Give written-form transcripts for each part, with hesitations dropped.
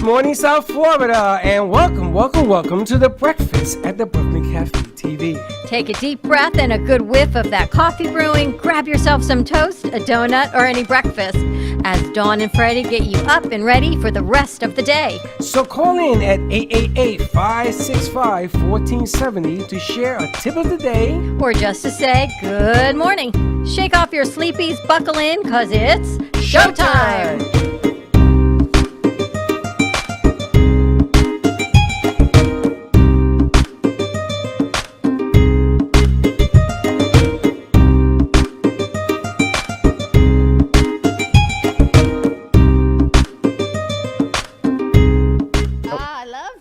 morning, South Florida, and welcome to the breakfast at the Brooklyn Cafe TV. Take a deep breath and a good whiff of that coffee brewing. Grab yourself some toast, a donut, or any breakfast as Dawn and Freddie get you up and ready for the rest of the day. So call in at 888-565-1470 to share a tip of the day. Or just to say good morning. Shake off your sleepies, buckle in, cause it's showtime!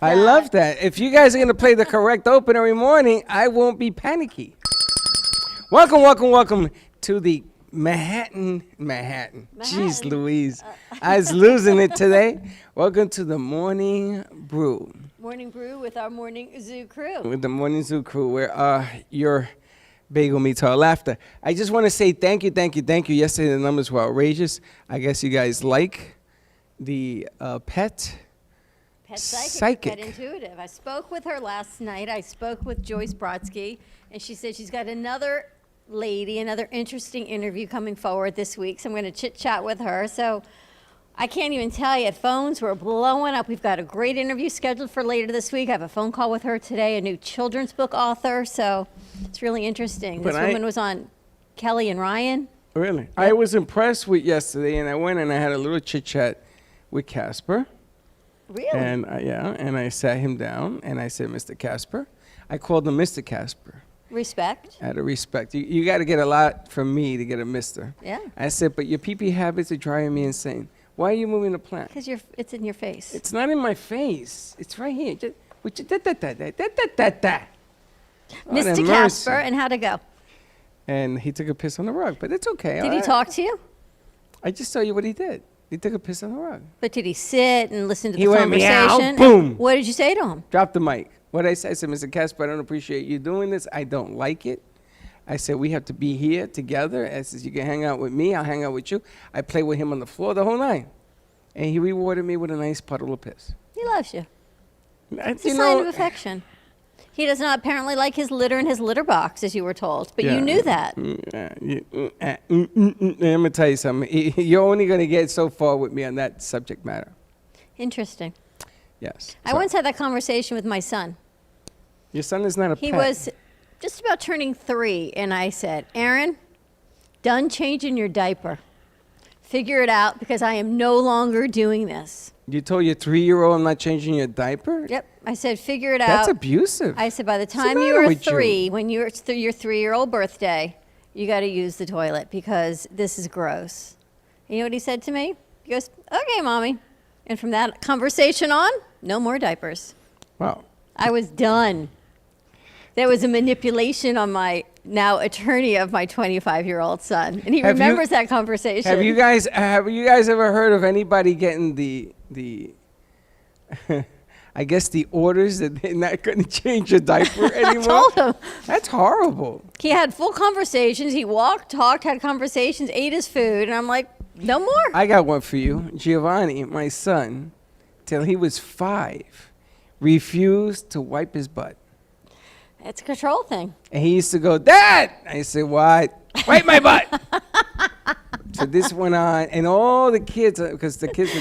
I love that. If you guys are going to play the correct open every morning, I won't be panicky. Welcome to the Manhattan. Jeez Louise. I was losing it today. Welcome to the Morning Brew. Morning Brew with our Morning Zoo crew. With the Morning Zoo crew, where your bagel meets our laughter. I just want to say thank you. Yesterday the numbers were outrageous. I guess you guys like the Pet Psychic. Pet Intuitive. I spoke with her last night. I spoke with Joyce Brodsky, and she said she's got another interesting interview coming forward this week. So I'm going to chit-chat with her. So I can't even tell you. Phones were blowing up. We've got a great interview scheduled for later this week. I have a phone call with her today, a new children's book author. So it's really interesting. This woman was on Kelly and Ryan. Really? Yep. I was impressed with yesterday, and I went and I had a little chit-chat with Casper. Really? And and I sat him down, and I said, Mr. Casper. I called him Mr. Casper. Respect. Out of respect. You got to get a lot from me to get a mister. Yeah. I said, but your pee-pee habits are driving me insane. Why are you moving the plant? Because it's in your face. It's not in my face. It's right here. Mr. Casper, and how'd it go? And he took a piss on the rug, but it's okay. Did he talk to you? I just tell you what he did. He took a piss on the rug. But did he sit and listen to the conversation? conversation? Meow, boom. What did you say to him? Drop the mic. What I said, Mr. Casper, I don't appreciate you doing this. I don't like it. I said, we have to be here together. I said, you can hang out with me. I'll hang out with you. I played with him on the floor the whole night. And he rewarded me with a nice puddle of piss. He loves you. It's a sign of affection. He does not apparently like his litter in his litter box, as you were told. But you knew that. I'm going to tell you something. You're only going to get so far with me on that subject matter. Interesting. Yes. I once had that conversation with my son. Your son is not a pet. He was just about turning 3, and I said, Aaron, done changing your diaper. Figure it out, because I am no longer doing this. You told your 3-year-old I'm not changing your diaper? Yep. I said, figure it out. That's abusive. I said, by the time you were 3, when your 3-year-old birthday, you got to use the toilet because this is gross. And you know what he said to me? He goes, okay, Mommy. And from that conversation on, no more diapers. Wow. I was done. There was a manipulation on my now attorney of my 25-year-old son, and he remembers that conversation. Have you guys ever heard of anybody getting the I guess the orders that they're not going to change your diaper anymore? I told him. That's horrible. He had full conversations. He walked, talked, had conversations, ate his food, and I'm like, no more. I got one for you. Giovanni, my son, till he was 5, refused to wipe his butt. It's a control thing. And he used to go, Dad! I said, what? Wipe my butt! So this went on, and all the kids, because the kids were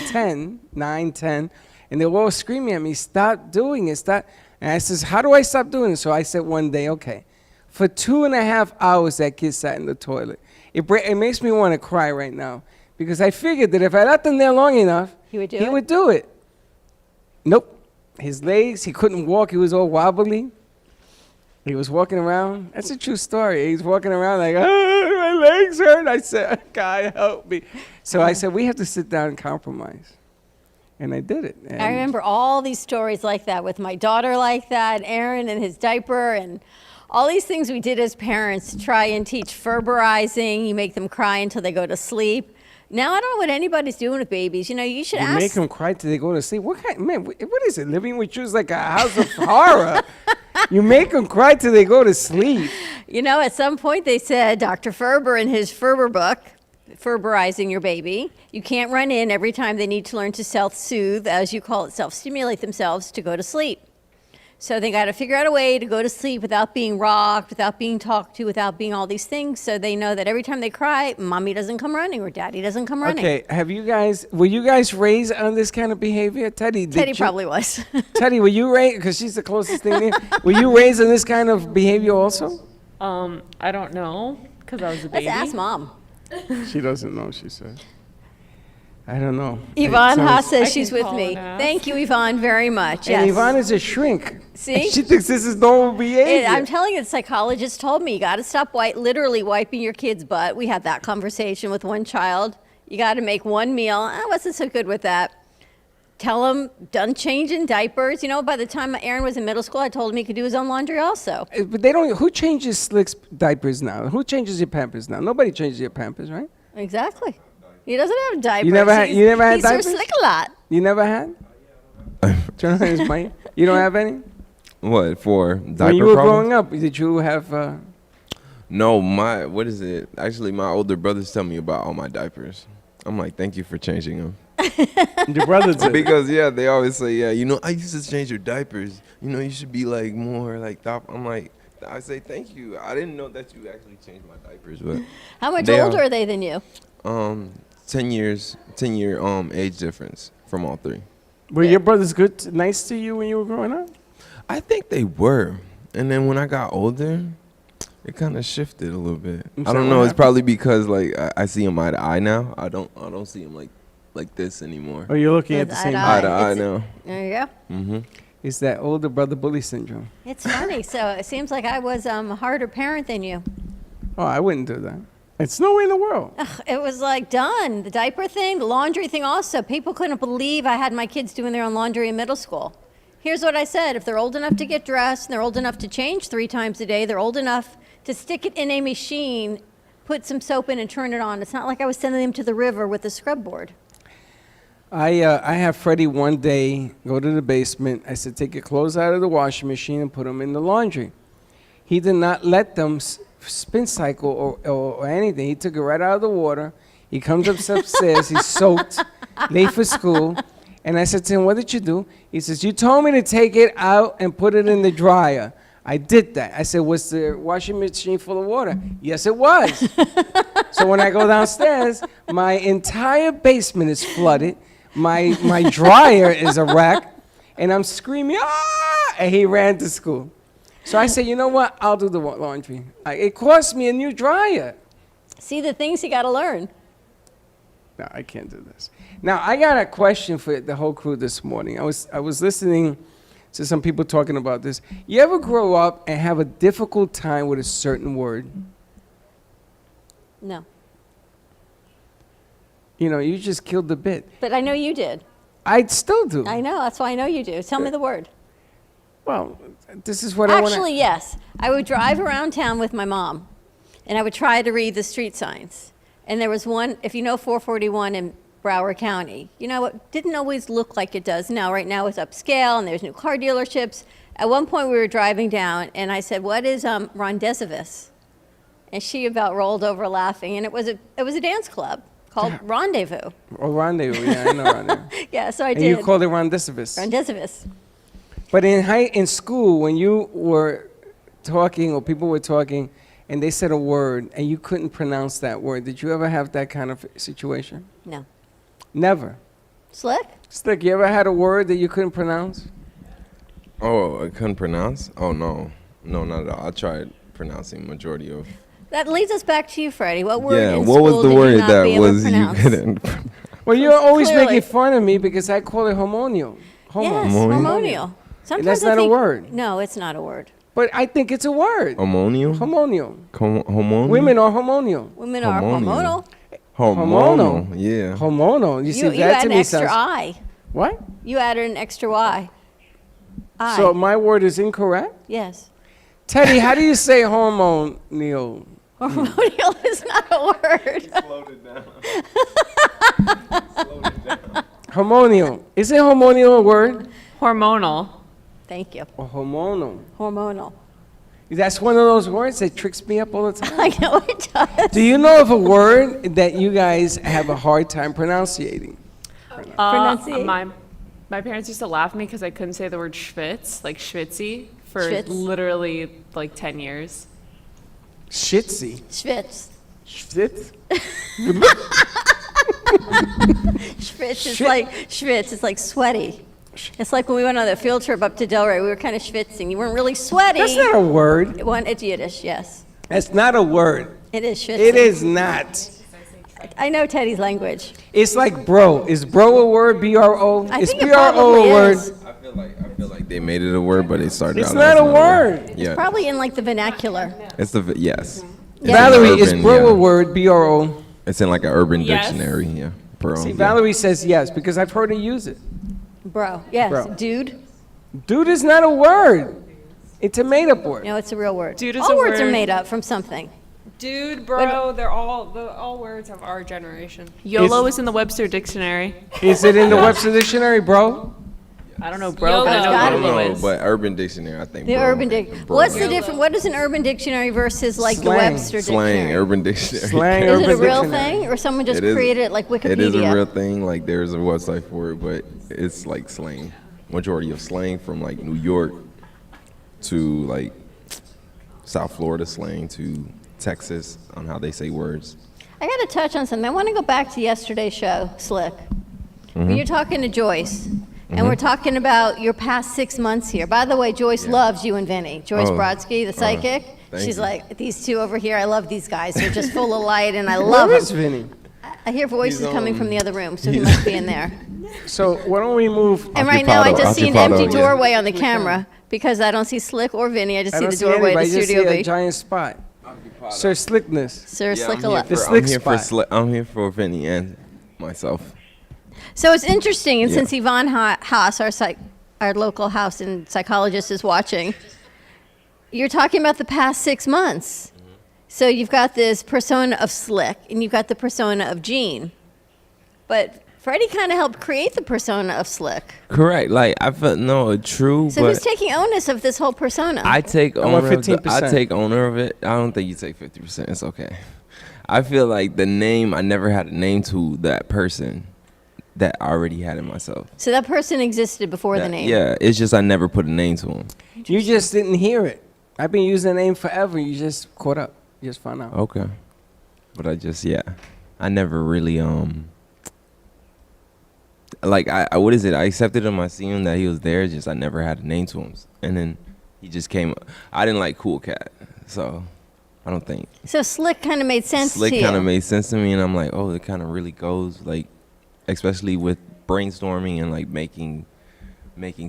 9, 10, and they were all screaming at me, stop doing it, stop. And I says, how do I stop doing it? So I said one day, okay. For 2.5 hours, that kid sat in the toilet. It makes me want to cry right now, because I figured that if I left him there long enough, he would do it. Nope. His legs, he couldn't walk, he was all wobbly. He was walking around. That's a true story. He's walking around like, oh, my legs hurt. I said, God, help me. So I said, we have to sit down and compromise. And I did it. And I remember all these stories like that with my daughter like that, Aaron and his diaper, and all these things we did as parents to try and teach Ferberizing. You make them cry until they go to sleep. Now I don't know what anybody's doing with babies. You know, you should ask. You make them cry till they go to sleep. What kind, man? What is it? Living with you is like a house of horror. You make them cry till they go to sleep. You know, at some point they said Dr. Ferber in his Ferber book ferberizing your baby. You can't run in every time they need to learn to self-soothe, as you call it, self-stimulate themselves to go to sleep. So they got to figure out a way to go to sleep without being rocked, without being talked to, without being all these things. So they know that every time they cry, mommy doesn't come running or daddy doesn't come running. Okay, were you guys raised on this kind of behavior? Teddy, did Teddy you- probably was. Teddy, were you raised, because she's the closest thing here. Were you raised on this kind of behavior also? I don't know, because I was a Let's baby. ask mom. She doesn't know, she says. I don't know. Yvonne It Haas sounds- says I she's can with call me. and ask. Thank you, Yvonne, very much. And Yes. Yvonne is a shrink. See? She thinks this is normal behavior. I'm telling you, the psychologist told me you got to stop literally wiping your kid's butt. We had that conversation with one child. You got to make one meal. I wasn't so good with that. Tell him, done changing diapers. You know, by the time Aaron was in middle school, I told him he could do his own laundry also. But they don't. Who changes Slick's diapers now? Who changes your Pampers now? Nobody changes your Pampers, right? Exactly. He doesn't have diapers. never had- you never had he's diapers? He's Slick a lot. You never had? Turn on his mic. You don't have any? What for diaper When you were problems? growing up, did you have? No, what is it? Actually, my older brothers tell me about all my diapers. I'm like, thank you for changing them. Your brother did. Because yeah, they always say, yeah, I used to change your diapers. You should be like more like top. I'm like, I say thank you. I didn't know that you actually changed my diapers, but How much They older are. are they than you? 10 year age difference from all three. Were your brothers good, nice to you when you were growing up? I think they were, and then when I got older, it kind of shifted a little bit. I'm I sorry, don't what know. It's happened? probably because like I see them eye to eye now. I don't see them like this anymore. Or you're looking at the With same? eye Eye to eye It's- now. There you go. Mm-hmm. It's that older brother bully syndrome. It's funny. So it seems like I was a harder parent than you. Oh, I wouldn't do that. It's no way in the world. It was like done. The diaper thing, the laundry thing also. People couldn't believe I had my kids doing their own laundry in middle school. Here's what I said. If they're old enough to get dressed and they're old enough to change 3 times a day, they're old enough to stick it in a machine, put some soap in and turn it on. It's not like I was sending them to the river with a scrub board. I have Freddie one day go to the basement. I said, take your clothes out of the washing machine and put them in the laundry. He did not let them spin cycle or anything. He took it right out of the water. He comes upstairs. He's soaked, late for school. And I said to him, what did you do? He says, you told me to take it out and put it in the dryer. I did that. I said, was the washing machine full of water? Yes, it was. So when I go downstairs, my entire basement is flooded. My dryer is a wreck. And I'm screaming, ah! And he ran to school. So I said, you know what? I'll do the laundry. It cost me a new dryer. See the things you got to learn. No, I can't do this. Now, I got a question for the whole crew this morning. I was listening to some people talking about this. You ever grow up and have a difficult time with a certain word? No. You just killed the bit. But I know you did. I still do. I know. That's why I know you do. Tell me the word. Well, this is what I want to... Actually, yes. I would drive around town with my mom, and I would try to read the street signs. And there was one, if you know 441 in Broward County, it didn't always look like it does now. Right now it's upscale, and there's new car dealerships. At one point, we were driving down, and I said, what is Rendezvous? And she about rolled over laughing, and it was a dance club called Rendezvous. Oh, rendezvous. Yeah, I know rendezvous. Yeah, so I And did. you called it rendezvous. Rendezvous. But in school, when you were talking or people were talking and they said a word and you couldn't pronounce that word, did you ever have that kind of situation? No. Never. Slick? Slick, you ever had a word that you couldn't pronounce? Oh, I couldn't pronounce? Oh no, not at all. I tried pronouncing majority of. That leads us back to you, Freddie. What word Yeah, in what was school the did you word not that be able to was you pronounce? couldn't? Well, you're always Clearly. making fun of me because I call it hormonial. Yes, Hormonial. hormonial. Sometimes that's I not a think- word. No, it's not a word. But I think it's a word. Hormonial. Hormonial. Hormonial. Women are hormonial. Women are Hormonial. hormonal. Hormonal. Yeah. Hormonal. You see, You that add to an me extra sounds... I. What? You added an extra Y. I. So my word is incorrect? Yes. Teddy, how do you say hormonial? Hormonial is not a word. Slowed it down. Hormonial. Isn't hormonial a word? Hormonal. Thank you. Or hormonal? Hormonal. That's one of those words that tricks me up all the time. I know it does. Do you know of a word that you guys have a hard time pronunciating? Pronunciate. My parents used to laugh at me because I couldn't say the word schwitz, like schwitzy, for Schwitz. literally like 10 years. Shitsy. Schwitz. Schwitz? Schwitz is Schwit- like schwitz. It's like sweaty. It's like when we went on that field trip up to Delray. We were kind of schwitzing. You weren't really sweaty. That's not a word. It's Yiddish, yes. That's not a word. It is schwitzing. It is not. I know Teddy's language. It's like bro. Is bro a word? B-R-O? I Is think it B-R-O probably a word? is. I feel like they made it a word, but it started It's out not as a not word. Yeah, Probably in like the vernacular. it's yes. Yeah. Valerie, is Urban, bro yeah. a word? B-R-O? It's in like an urban Yes. dictionary. Yeah, bro. See, yeah. Valerie says yes because I've heard her use it. Bro. Yes. Bro. Dude. Dude is not a word. It's a made-up word. No, it's a real word. Dude is All a words are word. made up from something. Dude, bro, all words of our generation. YOLO is in the Webster Dictionary. Is it in the Webster Dictionary, bro? I don't know, bro, but I know Gotta I be. don't YOLO know, is. but urban dictionary, I think. The bro. Urban Dictionary. Bro. What's the difference? What is an Urban Dictionary versus like the Slang. Webster Slang, Dictionary? urban dictionary. Slang, Is Urban it a real Dictionary. thing, or someone just It is- created it like Wikipedia? It is a real thing. Like there's a website for it, but it's like slang. Majority of slang from like New York to like South Florida slang to Texas on how they say words. I got to touch on something. I want to go back to yesterday's show, Slick. When you're talking to Joyce, and we're talking about your past 6 months here. By the way, Joyce loves you and Vinny. Joyce Oh, Brodsky, the psychic. thank She's you. like, these two over here, I love these guys. They're just full of light, and I love Where is them. Vinny? I hear voices He's, coming from the other room, so he he's- must be in there. So why don't we move? And right now, I just see an Occupado, empty yeah. doorway on the camera because I don't see Slick or Vinny. I just I see don't the see doorway anybody. to I just see Studio a B. giant spot. Sir Slickness. Sir Yeah, Slick I'm here left. The for, slick I'm here for spot. I'm here for Vinny and myself. So it's interesting, and Yeah. since Yvonne Haas, our local house and psychologist, is watching, you're talking about the past 6 months. So you've got this persona of Slick, and you've got the persona of Gene. But Freddie kind of helped create the persona of Slick. Correct. Like I felt true, So but who's taking onus of this whole persona? I take I want owner of the, I 15%. take owner of it. I don't think you take 50%. It's okay. I feel like the name, I never had a name to that person that I already had in myself. So that person existed before the That- name. Yeah, it's just I never put a name to him. You just didn't hear it. I've been using the name forever. You just caught up. You just found out. Okay. But I never really like I what is it? I accepted him. I seen him that he was there. Just I never had a name to him. And then he just came. I didn't like Cool Cat, so I don't think So Slick kind of made sense Slick to you. kind of made sense to me. And I'm like, oh, it kind of really goes like, especially with brainstorming and like making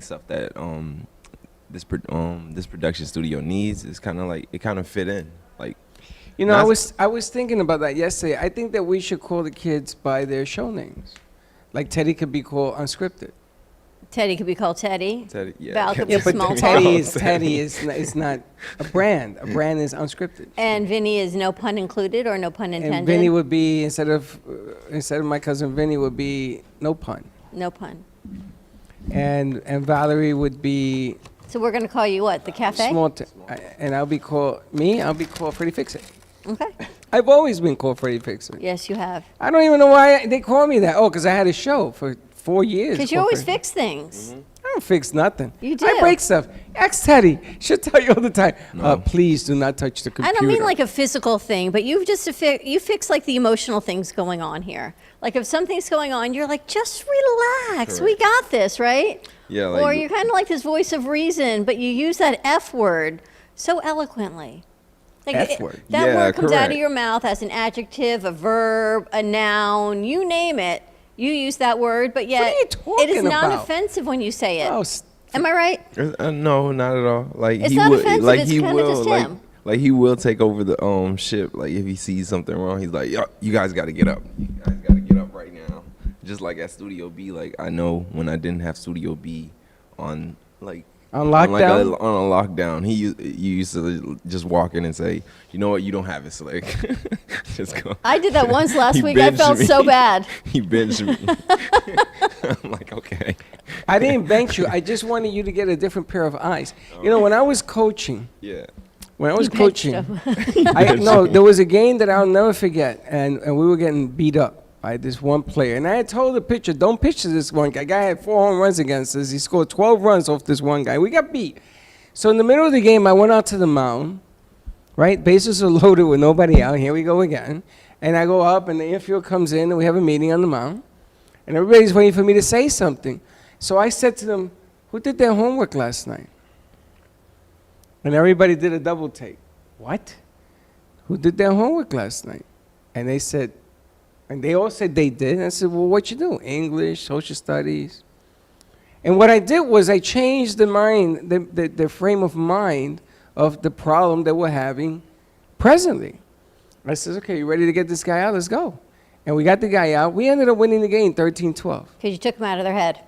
stuff that this production studio needs. It's kind of like it kind of fit in like. You know, Not- I was thinking about that yesterday. I think that we should call the kids by their show names. Like Teddy could be called Unscripted. Teddy could be called Teddy. Teddy, yeah. Val could Yeah, be but small Teddy talk. is not a brand. A brand is unscripted. And Vinny is no pun included or no pun intended? And Vinny would be instead of my cousin Vinny would be no pun. No pun. And Valerie would be So we're going to call you what? The cafe? and I'll be called Freddie Fix-It. Okay. I've always been called Freddie Fix-It. Yes, you have. I don't even know why they call me that. Oh, because I had a show for 4 years. Because you called always Freddie. fix things. I don't fix nothing. You I do. break stuff. Ask Teddy. She'll tell you all the time. Please do not touch the computer. I don't mean like a physical thing, but you just you fix like the emotional things going on here. Like if something's going on, you're like, just relax. We got this, right? Yeah, like Or you're kind of like this voice of reason, but you use that F word so eloquently. Like F word? That Yeah, word comes out of correct. your mouth as an adjective, a verb, a noun, you name it. You use that word, but yet are you it is talking not about? offensive when you say it. Oh, Am I right? No, not at all. Like It's he not would, offensive, like it's he kinda will, just like, him. like he will take over the ship. Like if he sees something wrong, he's like, "Yo, you guys got to get up. You guys got to get up right now." Just like at Studio B, like I know when I didn't have Studio B on like On like lockdown? on a lockdown, you used to just walk in and say, "You know what? You don't have it, Slick." Just go. I did that once last He week. I binged felt me. so bad. He binged me. I'm like, okay. I didn't bench you. I just wanted you to get a different pair of eyes. You know, when I was coaching, Yeah. When I was You benched coaching, him. no, there was a game that I'll never forget, and we were getting beat up by this one player. And I had told the pitcher, don't pitch to this one guy. Guy had 4 home runs against us. He scored 12 runs off this one guy. We got beat. So in the middle of the game, I went out to the mound, right? Bases are loaded with nobody out. Here we go again. And I go up, and the infield comes in, and we have a meeting on the mound. And everybody's waiting for me to say something. So I said to them, who did their homework last night? And everybody did a double take. What? Who did their homework last night? And they said, and they all said they did. And I said, well, what you do? English, social studies. And what I did was I changed the mind, the frame of mind of the problem that we're having presently. I said, okay, you ready to get this guy out? Let's go. And we got the guy out. We ended up winning the game 13-12. Because you took them out of their head.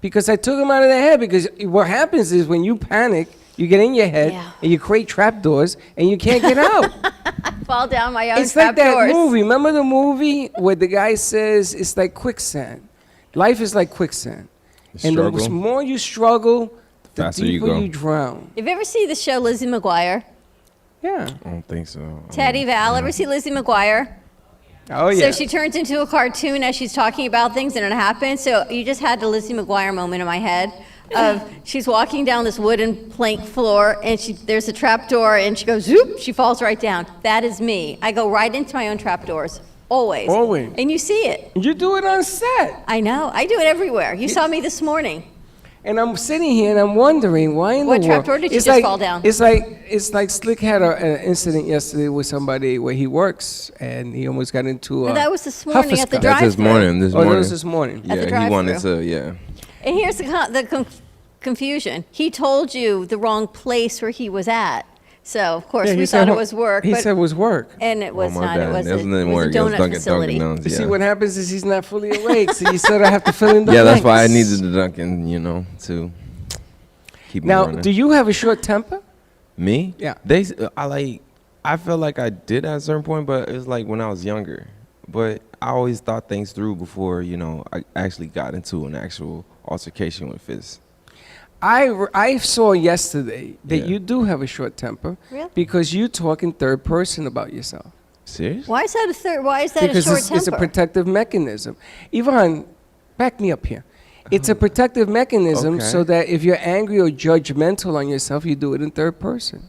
Because I took him out of their head. Because what happens is when you panic, you get in your head Yeah. and you create trapdoors and you can't get out. Fall down my own It's like that trapdoors. movie. Remember the movie where the guy says it's like quicksand? Life is like quicksand. And the Struggle. more you struggle, the faster you deeper go. you drown. Have you ever seen the show Lizzie McGuire? Yeah. I don't think so. Teddy, Val, ever see Lizzie McGuire? Oh, So yeah. she turns into a cartoon as she's talking about things and it happens. So you just had the Lizzie McGuire moment in my head of she's walking down this wooden plank floor and there's a trap door and she goes, zoop, she falls right down. That is me. I go right into my own trap doors. Always. Always. And you see it. You do it on set. I know. I do it everywhere. You saw me this morning. And I'm sitting here and I'm wondering why in What the world. trapdoor did you It's just like, fall down? It's like Slick had an incident yesterday with somebody where he works and he almost got into. And that was this morning at the Huffa Scuff. drive-thru. That's this morning. This Oh, that morning. was this morning. At the Yeah, he wanted drive-thru. to. Yeah. And here's the confusion. He told you the wrong place where he was at. So, of course, Yeah, we he said thought it ho- was work. He but, said it was work. and it was Oh, my not. bad. It was, That a, wasn't it was work. a It was donut Dunkin' facility. Donuts. You Yeah. see what happens is he's not fully awake, so you sort of have to fill in the Yeah, that's why I blanks. needed the Dunkin', to keep me Now, running. do you have a short temper? Me? Yeah. I felt like I did at a certain point, but it was like when I was younger. But I always thought things through before, I actually got into an actual altercation with fists. I saw yesterday that Yeah. you do have a short temper Really? because you talk in third person about yourself. Serious? Why is that a third? Why is that Because a short it's a temper? protective mechanism. Yvonne, back me up here. It's a protective mechanism Okay. so that if you're angry or judgmental on yourself, you do it in third person.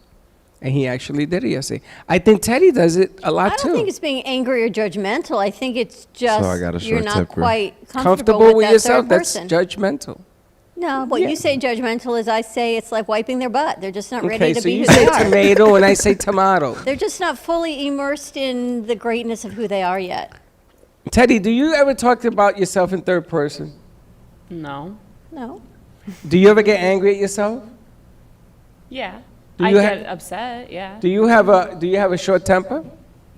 And he actually did it yesterday. I think Teddy does it a lot I too. don't think it's being angry or judgmental. I think it's just I got a you're short not temper. quite Comfortable comfortable with that yourself, third that's person. judgmental. No, what Yeah. you say judgmental is I say it's like wiping their butt. They're just not ready Okay, to so be you who say they are. tomato and I say tomato. They're just not fully immersed in the greatness of who they are yet. Teddy, do you ever talk about yourself in third person? No. No. Do you ever get angry at yourself? Yeah. Do I you get ha- upset. Yeah. Do you have a short temper?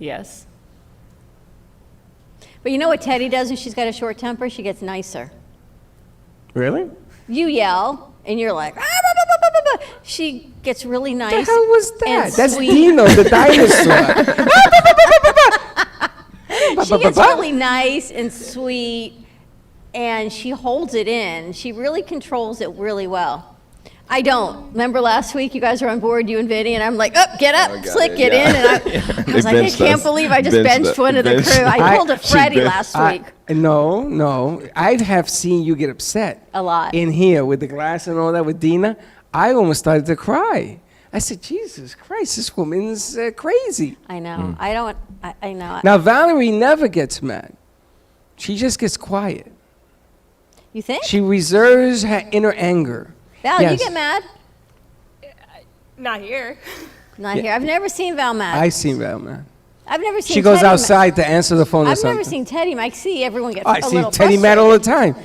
Yes. But you know what Teddy does when she's got a short temper? She gets nicer. Really? You yell, and you're like, "Ah, bah, bah, bah, bah, bah, bah." She gets really What nice. the hell was that? and That's sweet. Dino, the dinosaur. She gets really nice and sweet, and she holds it in. She really controls it really well. I don't. Remember last week you guys were on board, you and Vinny, and I'm like, oh, get up, got Slick, it, get yeah. in. And I They was like, I benched can't us. believe I just Benched benched us. one of the Benched crew. I us. pulled a She Freddie benched- last week. No. I have seen you get upset. A lot. In here with the glass and all that with Dina. I almost started to cry. I said, Jesus Christ, this woman's crazy. I know. I don't. I know. Now, Valerie never gets mad. She just gets quiet. You think? She reserves her inner anger. Val, Yes. you get mad? Not here. Not Yeah. here. I've never seen Val mad. I seen Val mad. I've never seen She goes Teddy mad. outside to answer the phone or I've something. never seen Teddy mad. I see everyone get I a see little Teddy mad all the frustrated. time.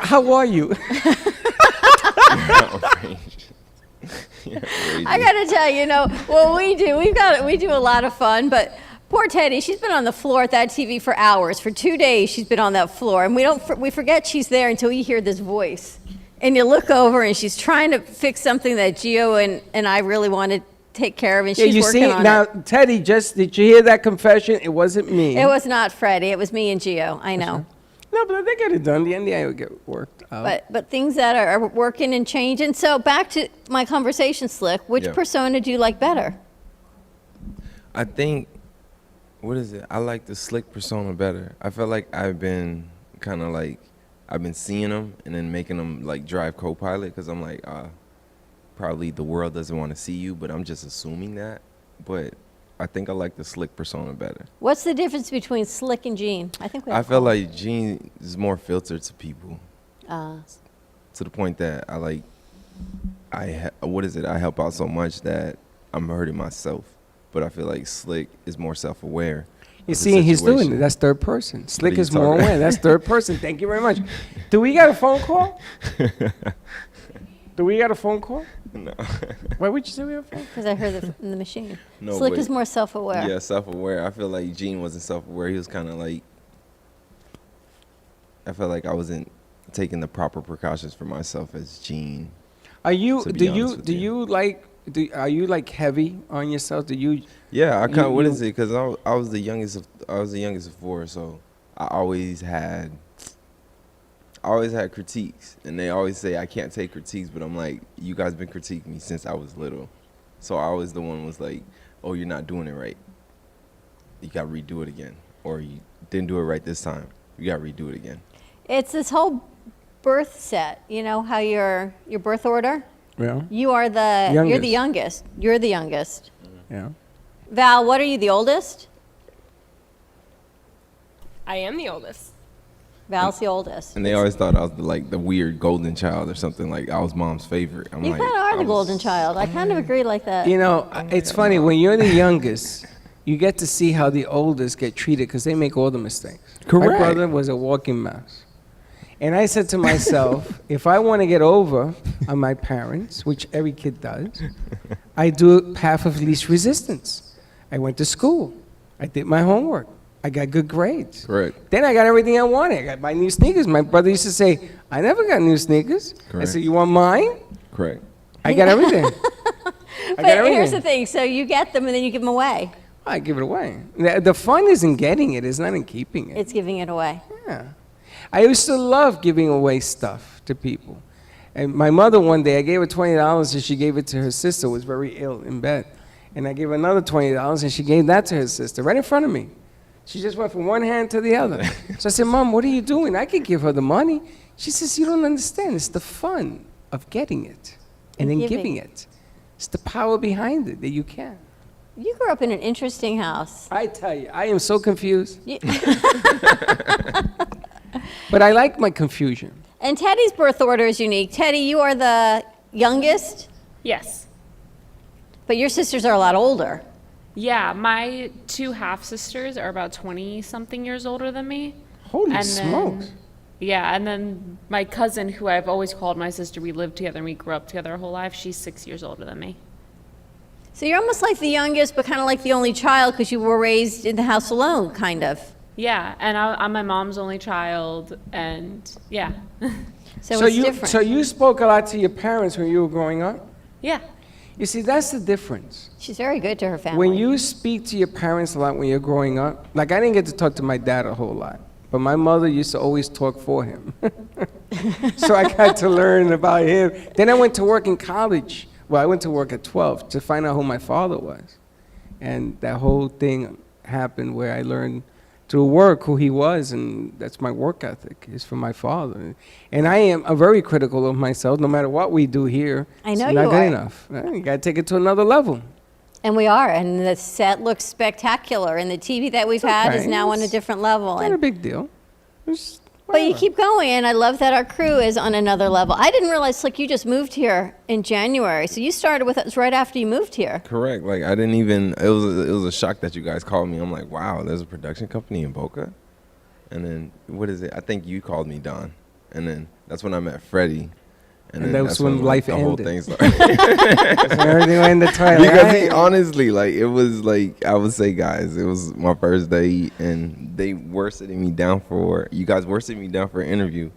How are you? I gotta tell you, what we do, we do a lot of fun, but poor Teddy, she's been on the floor at that TV for hours. For 2 days, she's been on that floor, and we forget she's there until you hear this voice, and you look over, and she's trying to fix something that Gio and I really want to take care of, and Yeah, she's you working see on now, it. Teddy. Did you hear that confession? It wasn't me. It was not Freddie. It was me and Gio. I know. No, but they get it done. The NDA will get worked out. But things that are working and changing. So back to my conversation, Slick. Which Yeah. persona do you like better? I think, what is it? I like the slick persona better. I feel like I've been kind of like, I've been seeing them and then making them like drive co-pilot because I'm like, probably the world doesn't want to see you, but I'm just assuming that. But I think I like the slick persona better. What's the difference between Slick and Gene? I think we I have feel calls. like Gene is more filtered to people to the point that I like, what is it? I help out so much that I'm hurting myself. But I feel like Slick is more self-aware. You of the see, he's doing it. situation. That's third person. Slick you is more talking- aware. That's third person. Thank you very much. Do we got a phone call? Do we got a phone call? No. Why would you say we have a phone call? Because I heard it in the machine. No, Slick but- is more self-aware. Yeah, self-aware. I feel like Gene wasn't self-aware. He was kind of like, I felt like I wasn't taking the proper precautions for myself as Gene. Are you? To be Do honest you? with Do you. you like? Are you like heavy on yourself? Do you? Yeah, I kind of. What you- is it? Because I was the youngest of four, so I always had critiques, and they always say I can't take critiques, but I'm like, you guys been critiquing me since I was little, so I was the one was like, oh, you're not doing it right. You got to redo it again, or you didn't do it right this time. You got to redo it again. It's this whole birth set. You know how your birth order? Yeah. You are you're the Youngest. youngest. You're the youngest. Yeah. Val, what are you, the oldest? I am the oldest. Val's the oldest. And they always thought I was the weird golden child or something, like I was mom's favorite. I'm You like, kind of are I the was- golden child. I kind of agree like that. You know, it's funny when you're the youngest. You get to see how the oldest get treated because they make all the mistakes. My Correct. brother was a walking mess. And I said to myself, if I want to get over on my parents, which every kid does, I do path of least resistance. I went to school. I did my homework. I got good grades. Correct. Then I got everything I wanted. I got my new sneakers. My brother used to say, I never got new sneakers. I Correct. said, you want mine? Correct. I got everything. I But got everything. here's the thing. So you get them and then you give them away. I give it away. The fun is in getting it. It's not in keeping it. It's giving it away. Yeah. I used to love giving away stuff to people. And my mother one day, I gave her $20 and she gave it to her sister who was very ill in bed. And I gave her another $20 and she gave that to her sister right in front of me. She just went from one hand to the other. So I said, Mom, what are you doing? I could give her the money. She says, you don't understand. It's the fun of getting it and then Giving. giving it. It's the power behind it that you can. You grew up in an interesting house. I tell you, I am so confused. You- But I like my confusion. And Teddy's birth order is unique. Teddy, you are the youngest, Yes. but your sisters are a lot older. Yeah, my two half sisters are about 20 something years older than me. Holy And smokes. then, yeah, and then my cousin, who I've always called my sister, we lived together and we grew up together our whole life. She's 6 years older than me. So you're almost like the youngest, but kind of like the only child because you were raised in the house alone, kind of. Yeah, and I'm my mom's only child, and yeah, So, it's you, different. So you spoke a lot to your parents when you were growing up? yeah, You see, that's the difference. She's very good to her family. When you speak to your parents a lot when you're growing up, like I didn't get to talk to my dad a whole lot, but my mother used to always talk for him. So I got to learn about him. Then I went to work in college. Well, I went to work at 12 to find out who my father was. And that whole thing happened where I learned through work who he was, and that's my work ethic, is from my father. And I am very critical of myself, no matter what we do here. I know it's not you good are. enough. You got to take it to another level. And we are, and the set looks spectacular, and the TV that we've had is okay. now on a different level. Not a And, big deal. It's but you whatever. keep going, and I love that our crew is on another level. I didn't realize, like, you just moved here in January, so you started with us right after you moved here. Correct. Like I didn't even. It was a shock that you guys called me. I'm like, wow, there's a production company in Boca. And then what is it? I think you called me Don. And then that's when I met Freddie. And then that was that's when life the whole ended. thing started. So everything went in the toilet. Because right? honestly, like it was like I would say, guys, it was my first date, and they were sitting me down for. You guys were sitting me down for an interview,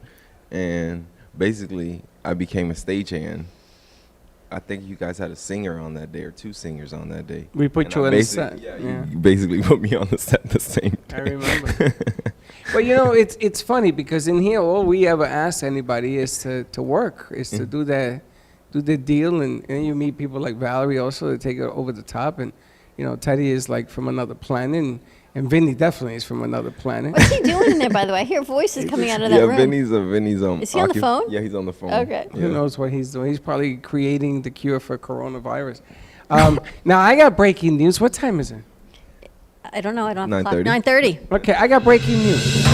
and basically I became a stagehand. I think you guys had a singer on that day or two singers on that day. We put And you I on the basically- set. Yeah, Yeah. you basically put me on the set the same day. I remember. But you know, it's funny because in here, all we ever ask anybody is to work, is to do the deal, and you meet people like Valerie also to take it over the top, and you know, Teddy is like from another planet, and Vinny definitely is from another planet. What's he doing in there, by the way? I hear voices coming out of that room. Vinny's Is he on the phone? Yeah, he's on the phone. Okay. Who knows what he's doing? He's probably creating the cure for coronavirus. Now I got breaking news. What time is it? I don't know. I don't have a clock. 9:30. 9:30. Okay, I got breaking news.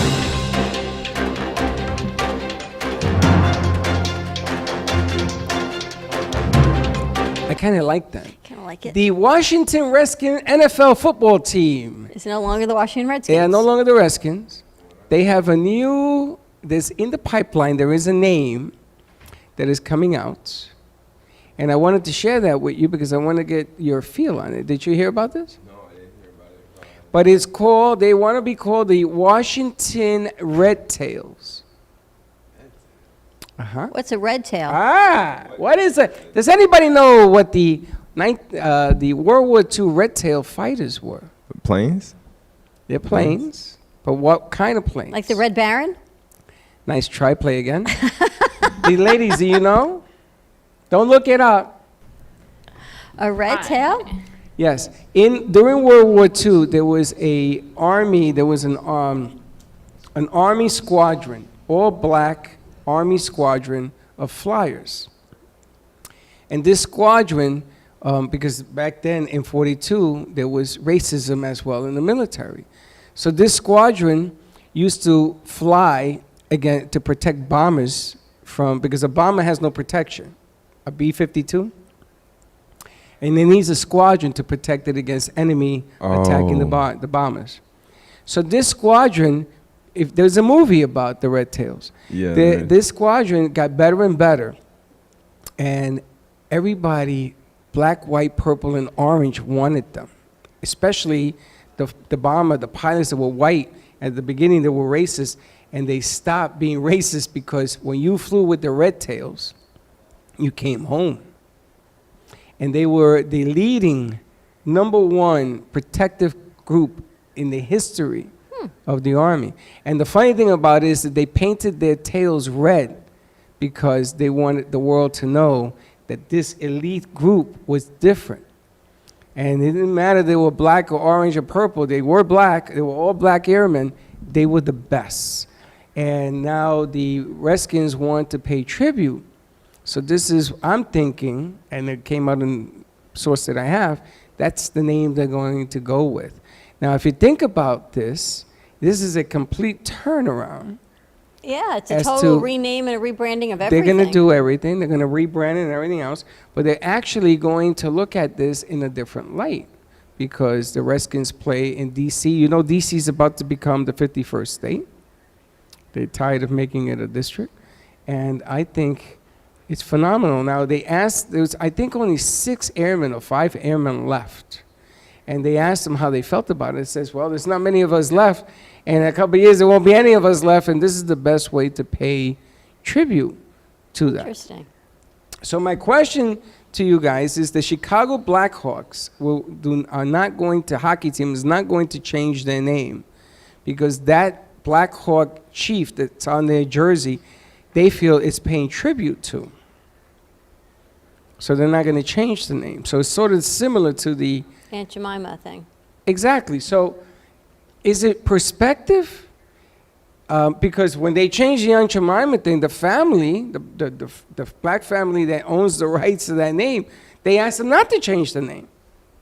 I kind of like that. Kind of like it. The Washington Redskins NFL football team. It's no longer the Washington Redskins. They are no longer the Redskins. They have a new, there's in the pipeline, there is a name that is coming out. And I wanted to share that with you because I want to get your feel on it. Did you hear about this? No, I didn't hear about it. But it's called, they want to be called the Washington Red Tails. Uh-huh. What's a red tail? Ah, what is it? Does anybody know what the World War II Red Tail fighters were? Planes? They're planes, but what kind of planes? Like the Red Baron? Nice try, play again. The ladies, do you know? Don't look it up. A red tail? Yes, during World War II, there was an army squadron, all black army squadron of flyers. And this squadron, because back then in 42, there was racism as well in the military. So this squadron used to fly again to protect bombers because a bomber has no protection, a B-52. And it needs a squadron to protect it against enemy attacking the bombers. So this squadron, if there's a movie about the Red Tails, this squadron got better and better, and everybody, black, white, purple, and orange, wanted them. Especially the bomber, the pilots that were white. At the beginning, they were racist, and they stopped being racist because when you flew with the Red Tails, you came home. And they were the leading #1 protective group in the history of the Army. And the funny thing about it is that they painted their tails red because they wanted the world to know that this elite group was different. And it didn't matter they were black or orange or purple. They were black. They were all black airmen. They were the best. And now the Redskins want to pay tribute. So this is, I'm thinking, and it came out in source that I have, that's the name they're going to go with. Now, if you think about this is a complete turnaround. Yeah, it's a As total to- rename and a rebranding of They're everything. going to do everything. They're going to rebrand it and everything else. But they're actually going to look at this in a different light because the Redskins play in D.C. You know, D.C. is about to become the 51st state. They're tired of making it a district. And I think it's phenomenal. Now, they asked, there was, I think, only 6 airmen or 5 airmen left. And they asked them how they felt about it. It says, well, there's not many of us left. And in a couple of years, there won't be any of us left. And this is the best way to pay tribute to that. Interesting. So my question to you guys is the Chicago Blackhawks are not going to, hockey team is not going to change their name because that Blackhawk chief that's on their jersey, they feel it's paying tribute to. So they're not going to change the name. So it's sort of similar to the... Aunt Jemima thing. Exactly. So is it perspective? Because when they changed the Aunt Jemima thing, the family, the black family that owns the rights to that name, they asked them not to change the name